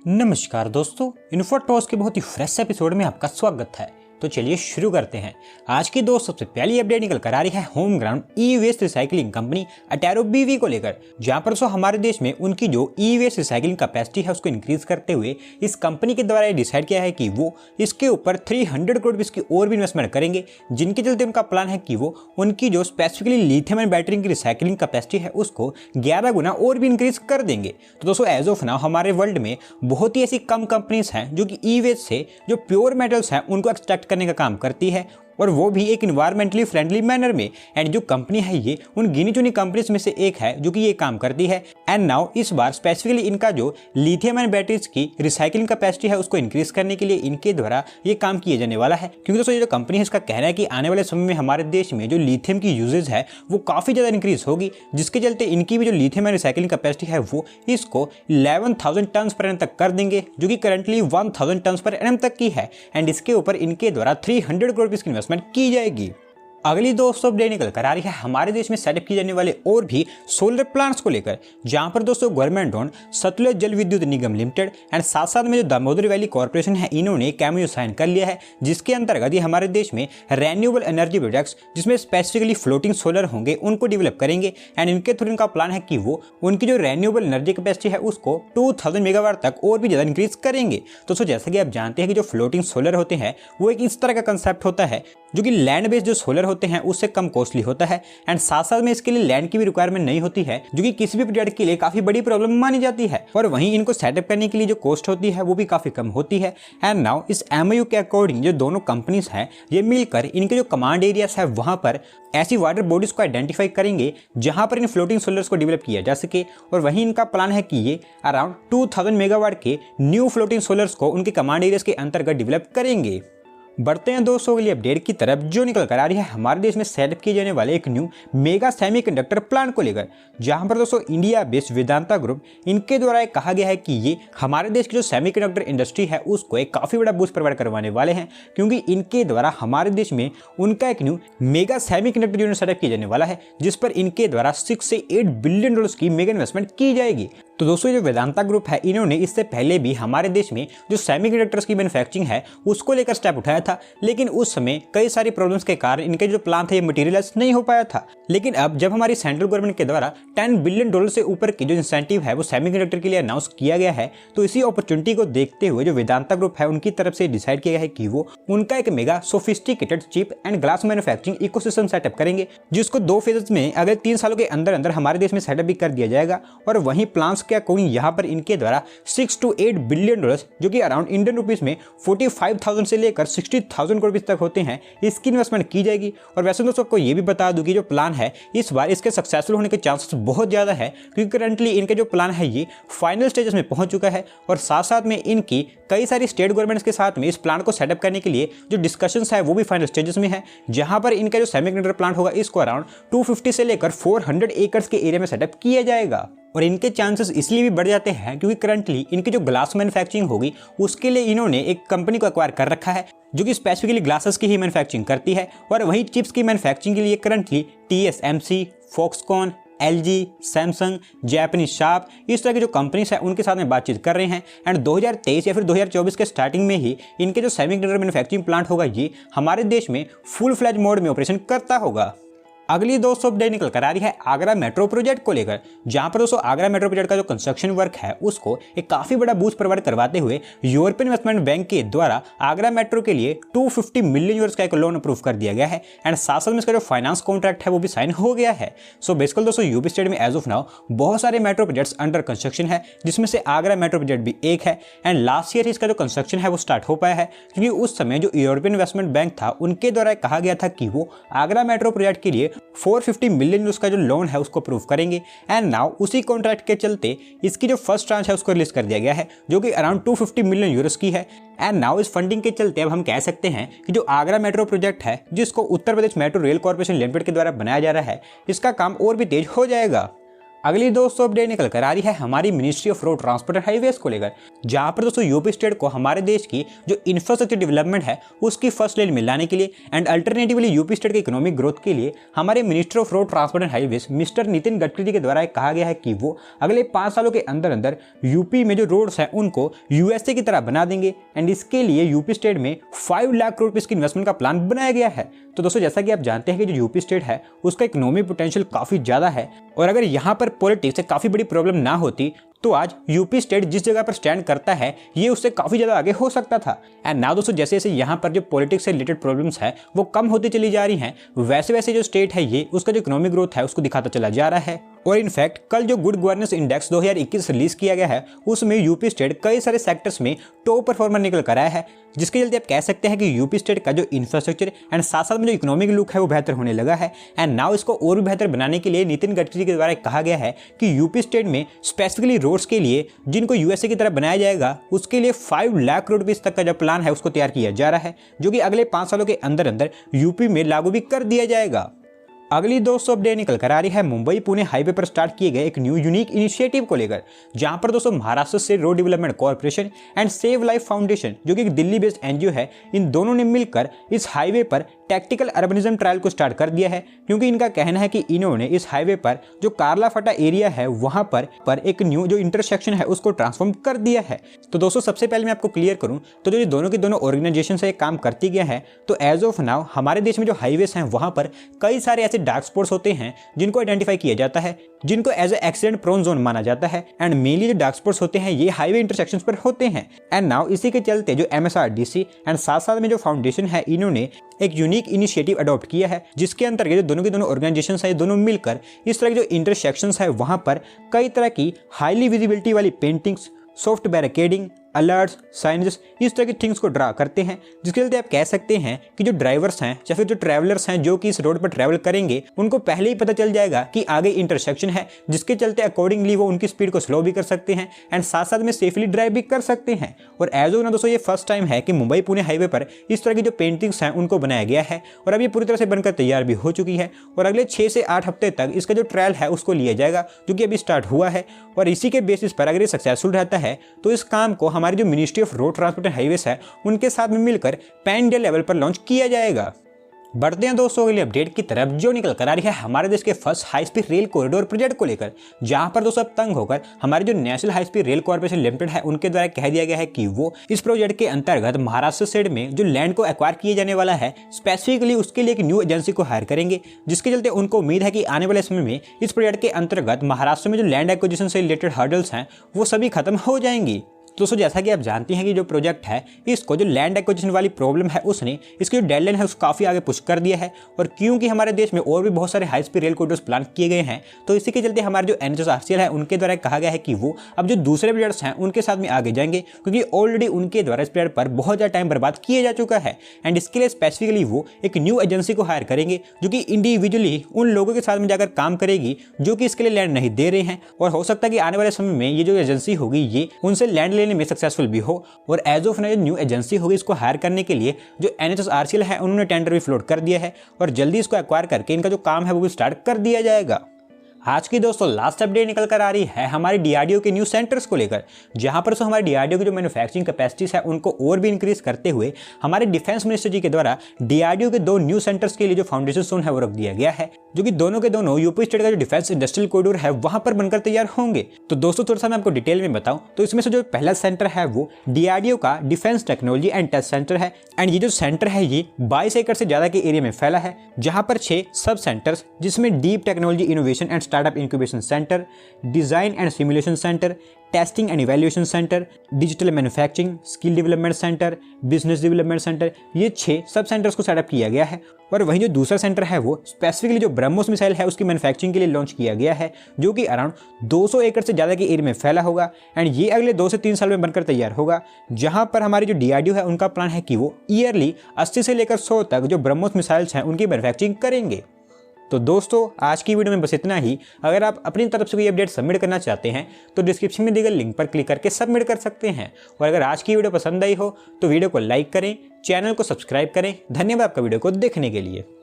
नमस्कार दोस्तों, इन्फोटॉस के बहुत ही फ्रेश एपिसोड में आपका स्वागत है। तो चलिए शुरू करते हैं। आज की सबसे पहली अपडेट निकल कर आ रही है होम ग्राउंड ई वेस्ट रिसाइकलिंग कंपनी अटैरो बीवी को लेकर, जहां पर हमारे देश में उनकी जो ई वेस्ट रिसाइकलिंग कैपेसिटी है उसको इंक्रीज करते हुए इस कंपनी के द्वारा डिसाइड किया है कि वो इसके ऊपर 300 करोड़ रुपए की और भी इन्वेस्टमेंट करेंगे, जिनके चलते उनका प्लान है कि वो उनकी जो स्पेसिफिकली लिथियम आयन बैटरी की रिसाइकलिंग कैपेसिटी है उसको 11 गुना और भी इंक्रीज कर देंगे। तो दोस्तों एज ऑफ नाउ हमारे वर्ल्ड में बहुत ही ऐसी कम कंपनीज हैं जो कि ई वेस्ट से जो प्योर मेटल्स हैं उनको एक्सट्रैक्ट करने का काम करती है, और वो भी एक इन्वायरमेंटली फ्रेंडली मैनर में। एंड जो कंपनी है ये उन गिनी चुनी कंपनीज में से एक है जो कि ये काम करती है। एंड नाउ इस बार स्पेसिफिकली इनका जो लिथियम आयन बैटरीज की रिसाइकलिंग कैपेसिटी है उसको इंक्रीज करने के लिए इनके द्वारा ये काम किया जाने वाला है। क्योंकि दोस्तों ये जो कंपनी है इसका कहना है कि आने वाले समय में हमारे देश में जो लिथियम की यूजेज है वो काफी ज्यादा इंक्रीज होगी, जिसके चलते इनकी भी जो लिथियम आयन रिसाइकलिंग कैपेसिटी है वो इसको 11,000 टन पर एनम तक कर देंगे, जो कि करंटली 1,000 टन पर एनम तक की है। एंड इसके ऊपर इनके द्वारा 300 करोड़ की इन्वेस्टमेंट की जाएगी। अगली दोस्तों अपडेट निकल कर आ रही है हमारे देश में सेटअप किए जाने वाले और भी सोलर प्लांट्स को लेकर, जहां पर दोस्तों गवर्नमेंट ओन सतलुज जल विद्युत निगम लिमिटेड एंड साथ साथ में जो दामोदर वैली कॉर्पोरेशन है इन्होंने एक एमओयू साइन कर लिया है, जिसके अंतर्गत ये हमारे देश में रेन्यूएबल एनर्जी प्रोजेक्ट्स जिसमें स्पेसिफिकली फ्लोटिंग सोलर होंगे उनको डेवलप करेंगे। एंड इनके थ्रू इनका प्लान है कि वो उनकी जो रेन्यूएबल एनर्जी कैपेसिटी है उसको 2000 मेगावाट तक और भी ज्यादा इंक्रीज करेंगे। दोस्तों जैसा कि आप जानते हैं कि जो फ्लोटिंग सोलर होते हैं वो एक इस तरह का कंसेप्ट होता है जो कि लैंड बेस्ड जो सोलर होते हैं उससे कम कॉस्टली होता है। एंड साथ साथ में इसके लिए लैंड की भी रिक्वायरमेंट नहीं होती है, जो कि किसी भी प्रोजेक्ट के लिए काफी बड़ी प्रॉब्लम मानी जाती है। और वहीं इनको सेटअप करने के लिए जो कॉस्ट होती है वो भी काफी कम होती है। एंड नाउ इस एमओयू के अकॉर्डिंग जो दोनों कंपनीज हैं ये मिलकर इनके जो कमांड एरियाज है वहां पर ऐसी वाटर बॉडीज को आइडेंटिफाई करेंगे जहां पर इन फ्लोटिंग सोलर्स को डेवलप किया जा सके। और वहीं इनका प्लान है कि ये अराउंड 2000 मेगावाट के न्यू फ्लोटिंग सोलर्स को उनके कमांड एरियाज के अंतर्गत डेवलप करेंगे। बढ़ते हैं दोस्तों अगली अपडेट की तरफ, जो निकल कर आ रही है हमारे देश में सेटअप किए जाने वाले एक न्यू मेगा सेमीकंडक्टर प्लांट को लेकर, जहां पर दोस्तों इंडिया बेस्ड वेदांता ग्रुप इनके द्वारा कहा गया है कि ये हमारे देश की जो सेमीकंडक्टर इंडस्ट्री है उसको एक काफी बड़ा बूस्ट प्रोवाइड करवाने वाले हैं, क्योंकि इनके द्वारा हमारे देश में उनका एक new mega semiconductor unit setup किया जाने वाला है, जिस पर इनके द्वारा 6 से 8 बिलियन डॉलर्स की मेगा इन्वेस्टमेंट की जाएगी। तो दोस्तों जो वेदांता ग्रुप है इन्होंने इससे पहले भी हमारे देश में जो सेमीकंडक्टर्स की मैन्युफैक्चरिंग है उसको लेकर स्टेप उठाया था, लेकिन उस समय कई सारी प्रॉब्लम्स के कारण इनके जो प्लान था ये मटेरियलाइज नहीं हो पाया था। लेकिन अब जब हमारी सेंट्रल गवर्नमेंट के द्वारा 10 बिलियन डॉलर से ऊपर की जो इंसेंटिव है वो सेमीकंडक्टर के लिए अनाउंस किया गया है, तो इसी अपॉर्चुनिटी को देखते हुए जो वेदांता ग्रुप है उनकी तरफ से डिसाइड किया गया है कि वो उनका एक mega sophisticated chip and glass manufacturing ecosystem setup करेंगे, जिसको 2 फेजेस में अगले 3 सालों के अंदर अंदर हमारे देश में सेटअप भी कर दिया जाएगा। और वहीं प्लान्स के अकॉर्डिंग यहाँ पर इनके द्वारा 6 to 8 बिलियन डॉलर, जो कि अराउंड इंडियन रुपीस में 45,000 से लेकर 60,000 करोड़ तक होते हैं, इसकी इन्वेस्टमेंट की जाएगी। और वैसे दोस्तों आपको ये भी बता दूं कि जो प्लान है इस बार इसके सक्सेसफुल होने के चांसेस बहुत ज्यादा है, क्योंकि करंटली इनके जो प्लान है ये फाइनल स्टेजेस में पहुंच चुका है। और साथ साथ में इनकी कई सारी स्टेट गवर्नमेंट्स के साथ में इस प्लान को सेटअप करने के लिए जो डिस्कशंस है वो भी फाइनल स्टेजेस में है, जहां पर इनका जो सेमीकंडक्टर प्लांट होगा इसको अराउंड 250 से लेकर 400 एकड़ के एरिया में सेटअप किया जाएगा। और इनके चांसेस इसलिए भी बढ़ जाते हैं क्योंकि करंटली इनकी जो ग्लास मैन्युफैक्चरिंग होगी उसके लिए इन्होंने एक कंपनी को एक्वायर कर रखा है जो कि स्पेसिफिकली ग्लासेस की ही मैन्युफैक्चरिंग करती है। और वहीं चिप्स की मैन्युफैक्चरिंग के लिए currently TSMC, Foxconn, LG, Samsung, Japanese sharp, इस तरह की जो कंपनीज है उनके साथ में बातचीत कर रहे हैं। एंड 2023 या फिर 2024 के स्टार्टिंग में ही इनके जो सेमीकंडक्टर मैन्युफैक्चरिंग प्लांट होगा ये हमारे देश में फुल फ्लैज मोड में ऑपरेशन करता होगा। अगली दोस्तों अपडेट निकल कर आ रही है आगरा मेट्रो प्रोजेक्ट को लेकर, जहां पर दोस्तों आगरा मेट्रो प्रोजेक्ट का जो कंस्ट्रक्शन वर्क है उसको एक काफी बड़ा बूस्ट प्रोवाइड करवाते हुए यूरोपियन इन्वेस्टमेंट बैंक के द्वारा आगरा मेट्रो के लिए 250 मिलियन यूरो का एक लोन अप्रूव कर दिया गया है। एंड साथ साथ में इसका जो फाइनेंस कॉन्ट्रैक्ट है वो भी साइन हो गया है। सो बेसिकली दोस्तों यूपी स्टेट में एज ऑफ नाउ बहुत सारे मेट्रो प्रोजेक्ट्स अंडर कंस्ट्रक्शन है, जिसमें से आगरा मेट्रो प्रोजेक्ट भी एक है। एंड लास्ट ईयर इसका जो कंस्ट्रक्शन है वो स्टार्ट हो पाया है, क्योंकि उस समय जो यूरोपियन इन्वेस्टमेंट बैंक था उनके द्वारा कहा गया था कि वो आगरा मेट्रो प्रोजेक्ट के लिए 450 मिलियन उसका जो लोन है उसको अप्रूव करेंगे। एंड नाउ उसी कॉन्ट्रैक्ट के चलते इसकी जो फर्स्ट ट्रांच है उसको रिलीज कर दिया गया है, जो कि अराउंड 250 मिलियन यूरोस की है। एंड नाउ इस फंडिंग के चलते अब हम कह सकते हैं कि जो आगरा मेट्रो प्रोजेक्ट है जिसको Uttar Pradesh metro rail corporation limited के द्वारा बनाया जा रहा है, इसका काम और भी तेज हो जाएगा। अगली दोस्तों अपडेट निकल कर आ रही है हमारी ministry of road transport and highways को लेकर, जहां पर दोस्तों यूपी स्टेट को हमारे देश की जो इंफ्रास्ट्रक्चर डेवलपमेंट है उसकी फर्स्ट लेन में लाने के लिए एंड अल्टरनेटिवली यूपी स्टेट के इकोनॉमिक ग्रोथ के लिए हमारे minister of road transport and highways mister Nitin Gadkari ji के द्वारा कहा गया है कि वो अगले 5 सालों के अंदर अंदर यूपी में जो रोड्स हैं उनको यूएसए की तरह बना देंगे एंड इसके लिए यूपी स्टेट में 5 लाख करोड़ रुपए की इन्वेस्टमेंट का प्लान बनाया गया है। तो दोस्तों जैसा कि आप जानते हैं कि जो यूपी स्टेट है उसका इकोनॉमिक पोटेंशियल काफी ज्यादा है और अगर यहाँ पर पॉलिटिक्स से काफी बड़ी प्रॉब्लम ना होती तो आज यूपी स्टेट जिस जगह पर स्टैंड करता है ये उससे काफी ज्यादा आगे हो सकता था। एंड नाउ दोस्तों जैसे जैसे यहाँ पर जो पॉलिटिक्स से रिलेटेड प्रॉब्लम्स है वो कम होती चली जा रही हैं, वैसे वैसे जो स्टेट है ये उसका जो इकोनॉमिक ग्रोथ है उसको दिखाता चला जा रहा है। और इनफैक्ट कल जो गुड गवर्नेंस इंडेक्स 2021 रिलीज किया गया है उसमें यूपी स्टेट कई सारे सेक्टर्स में टॉप परफॉर्मर निकल कर आया है, जिसके चलते आप कह सकते हैं कि यूपी स्टेट का जो इंफ्रास्ट्रक्चर एंड साथ साथ में जो इकोनॉमिक लुक है वो बेहतर होने लगा है। एंड नाउ इसको और भी बेहतर बनाने के लिए नितिन गडकरी के द्वारा कहा गया है कि यूपी स्टेट में स्पेसिफिकली रोड्स के लिए जिनको यूएसए की तरह बनाया जाएगा उसके लिए 5 लाख करोड़ रुपए तक का जो प्लान है उसको तैयार किया जा रहा है, जो कि अगले 5 सालों के अंदर अंदर यूपी में लागू भी कर दिया जाएगा। अगली दोस्तों अपडेट निकल कर आ रही है मुंबई पुणे हाईवे पर स्टार्ट किए गए एक न्यू यूनिक इनिशिएटिव को लेकर, जहां पर दोस्तों महाराष्ट्र से road development corporation and save life foundation जो कि एक दिल्ली बेस्ड एनजीओ है, इन दोनों ने मिलकर इस हाईवे पर टैक्टिकल अर्बनिज्म ट्रायल को स्टार्ट कर दिया है, क्योंकि इनका कहना है कि इन्होंने इस हाईवे पर जो कारला फटा एरिया है वहां पर एक न्यू जो इंटरसेक्शन है उसको ट्रांसफॉर्म कर दिया है। तो दोस्तों सबसे पहले मैं आपको क्लियर करूं तो जो दोनों की दोनों ऑर्गेनाइजेशन से काम करती गया है, तो एज ऑफ नाउ हमारे देश में जो हाईवेज हैं वहां पर कई सारे ऐसे डार्क स्पॉट्स होते हैं जिनको आइडेंटिफाई किया जाता है, जिनको as a accident prone zone माना जाता है एंड मेनली जो डार्क स्पॉट्स होते हैं ये हाईवे इंटरसेक्शंस पर होते हैं। एंड नाउ इसी के चलते जो एमएसआरडीसी एंड साथ साथ में जो फाउंडेशन है इन्होंने एक यूनिक इनिशिएटिव अडॉप्ट किया है, जिसके अंतर्गत जो दोनों की दोनों ऑर्गेनाइजेशन है दोनों मिलकर इस तरह के जो इंटरसेक्शंस है वहां पर कई तरह की हाईली विजिबिलिटी वाली paintings, soft barricading, alerts, signage इस तरह की थिंग्स को ड्रा करते हैं, जिसके चलते आप कह सकते हैं कि जो ड्राइवर्स हैं या फिर जो ट्रैवलर्स हैं जो कि इस रोड पर ट्रैवल करेंगे उनको पहले ही पता चल जाएगा कि आगे इंटरसेक्शन है, जिसके चलते अकॉर्डिंगली वो उनकी स्पीड को स्लो भी कर सकते हैं एंड साथ साथ में सेफली ड्राइव भी कर सकते हैं। और एज ऑफ नाउ दोस्तों ये फर्स्ट टाइम है कि मुंबई पुणे हाईवे पर इस तरह की जो पेंटिंग्स हैं उनको बनाया गया है और अब ये पूरी तरह से बनकर तैयार भी हो चुकी है और अगले 6 से 8 हफ्ते तक इसका जो ट्रायल है उसको लिया जाएगा, जो कि अभी स्टार्ट हुआ है। और इसी के बेसिस पर अगर ये सक्सेसफुल रहता है तो इस काम को हमारी जो ministry of road transport and highways है उनके साथ में मिलकर पैन इंडिया लेवल पर लॉन्च किया जाएगा। बढ़ते हैं दोस्तों अगली अपडेट की तरफ, जो निकल कर आ रही है हमारे देश के first high speed rail corridor project को लेकर, जहां पर दोस्तों अब तंग होकर हमारे जो national high speed rail corporation limited है उनके द्वारा कह दिया गया है कि वो इस प्रोजेक्ट के अंतर्गत महाराष्ट्र स्टेट में जो लैंड को एक्वायर किए जाने वाला है स्पेसिफिकली उसके लिए एक न्यू एजेंसी को हायर करेंगे, जिसके चलते उनको उम्मीद है कि आने वाले समय में इस प्रोजेक्ट के अंतर्गत महाराष्ट्र में जो लैंड एक्विजिशन से रिलेटेड हर्डल्स हैं वो सभी खत्म हो जाएंगी। दोस्तों जैसा कि आप जानते हैं कि जो प्रोजेक्ट है इसको जो लैंड एक्विजिशन वाली प्रॉब्लम है उसने इसकी जो डेडलाइन है उसको काफ़ी आगे पुश कर दिया है, और क्योंकि हमारे देश में और भी बहुत सारे high speed rail corridors plan किए गए हैं तो इसी के चलते हमारे जो एनएचएसआरसीएल है उनके द्वारा कहा गया है कि वो अब जो दूसरे प्रोजेक्ट्स हैं उनके साथ में आगे जाएंगे, क्योंकि ऑलरेडी उनके द्वारा इस प्रोजेक्ट पर बहुत ज़्यादा टाइम बर्बाद किया जा चुका है एंड इसके लिए स्पेसिफिकली वो एक न्यू एजेंसी को हायर करेंगे जो कि इंडिविजुअली उन लोगों के साथ में जाकर काम करेगी जो कि इसके लिए लैंड नहीं दे रहे हैं, और हो सकता है कि आने वाले समय में ये जो एजेंसी होगी ये उनसे लैंड लेने में सक्सेसफुल भी हो। और as of now new agency होगी इसको हायर करने के लिए जो एनएचएसआरसीएल है उन्होंने टेंडर भी फ्लोट कर दिया है और जल्दी इसको एक्वायर करके इनका जो काम है वो भी स्टार्ट कर दिया जाएगा। आज की दोस्तों लास्ट अपडेट निकल कर आ रही है हमारी डीआरडीओ के न्यू सेंटर्स को लेकर, जहां पर हमारे डीआरडीओ की जो मैन्युफैक्चरिंग कैपेसिटीज है उनको और भी इंक्रीज करते हुए हमारे डिफेंस मिनिस्टर जी के द्वारा डीआरडीओ के 2 न्यू सेंटर्स के लिए जो फाउंडेशन स्टोन है वो रख दिया गया है, जो कि दोनों के दोनों यूपी स्टेट का जो डिफेंस इंडस्ट्रियल कॉरिडोर है वहां पर बनकर तैयार होंगे। तो दोस्तों थोड़ा सा मैं आपको डिटेल में बताऊं तो इसमें से जो पहला सेंटर है वो डीआरडीओ का defence technology and test centre है एंड ये जो सेंटर है ये 22 एकड़ से ज्यादा के एरिया में फैला है, जहां पर 6 सब सेंटर्स जिसमें deep technology innovation and startup incubation centre, design and simulation centre, testing and evaluation centre, digital manufacturing, skill development centre, business development centre, ये 6 सब सेंटर्स को सेटअप किया गया है। और वहीं जो दूसरा सेंटर है वो स्पेसिफिकली जो ब्रह्मोस मिसाइल है उसकी मैन्युफैक्चरिंग के लिए लॉन्च किया गया है, जो कि अराउंड 200 एकड़ से ज़्यादा के एरिया में फैला होगा एंड ये अगले 2 से 3 साल में बनकर तैयार होगा, जहां पर हमारी जो डीआरडीओ है उनका प्लान है कि वो ईयरली 80 से लेकर 100 तक जो ब्रह्मोस मिसाइल्स हैं उनकी मैन्युफैक्चरिंग करेंगे। तो दोस्तों आज की वीडियो में बस इतना ही। अगर आप अपनी तरफ से कोई अपडेट सबमिट करना चाहते हैं तो डिस्क्रिप्शन में दिए गए लिंक पर क्लिक करके सबमिट कर सकते हैं। और अगर आज की वीडियो पसंद आई हो तो वीडियो को लाइक करें, चैनल को सब्सक्राइब करें। धन्यवाद आपका वीडियो को देखने के लिए।